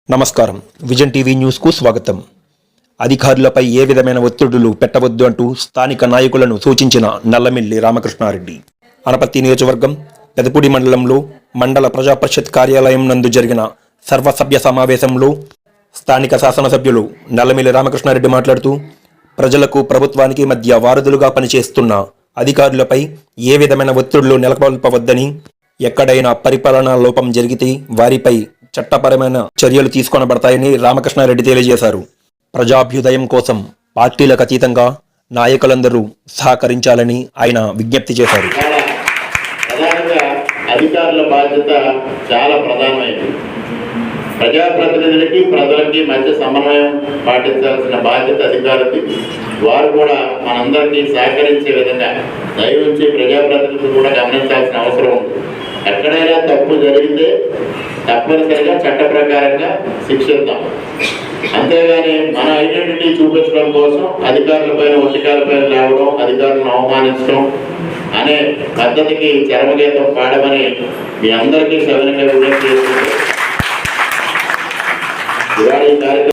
నమస్కారం. Vision TV న్యూస్కు స్వాగతం. అధికారులపై ఏ విధమైన ఒత్తిడులు పెట్టవద్దు అంటూ స్థానిక నాయకులను సూచించిన నల్లమిల్లి రామకృష్ణారెడ్డి. అనపర్తి నియోజకవర్గం పెదపూడి మండలంలో మండల ప్రజాపరిషత్ కార్యాలయం నందు జరిగిన సర్వసభ్య సమావేశంలో స్థానిక శాసనసభ్యులు నల్లమిల్లి రామకృష్ణారెడ్డి మాట్లాడుతూ, ప్రజలకు ప్రభుత్వానికి మధ్య వారధులుగా పనిచేస్తున్న అధికారులపై ఏ విధమైన ఒత్తిడులు నెలకొల్పవద్దని, ఎక్కడైనా పరిపాలనా లోపం జరిగితే వారిపై చట్టపరమైన చర్యలు తీసుకొనబడతాయని రామకృష్ణారెడ్డి తెలియజేశారు. ప్రజాభ్యుదయం కోసం పార్టీలకు అతీతంగా నాయకులందరూ సహకరించాలని ఆయన విజ్ఞప్తి చేశారు. అధికారుల బాధ్యత చాలా ప్రధానమైనది. ప్రజాప్రతినిధులకి ప్రజలకి మధ్య సమన్వయం పాటించాల్సిన బాధ్యత అధికారులది. వారు కూడా మనందరికీ సహకరించే విధంగా దయవుంచి ప్రజాప్రతినిధులు కూడా గమనించాల్సిన అవసరం ఉంది. ఎక్కడైనా తప్పు జరిగితే తప్పనిసరిగా చట్ట ప్రకారంగా శిక్షిద్దాం. అంతేగాని మన ఐడెంటిటీ చూపించడం కోసం అధికారులపైన ఒంటికాలపైన లేవడం, అధికారులను అవమానించడం అనే పద్ధతికి చరమగీతం పాడమని మీ అందరికీ సవినయంగా విజ్ఞప్తి చేస్తుంది. ఇవాళ ఈ కార్యక్రమం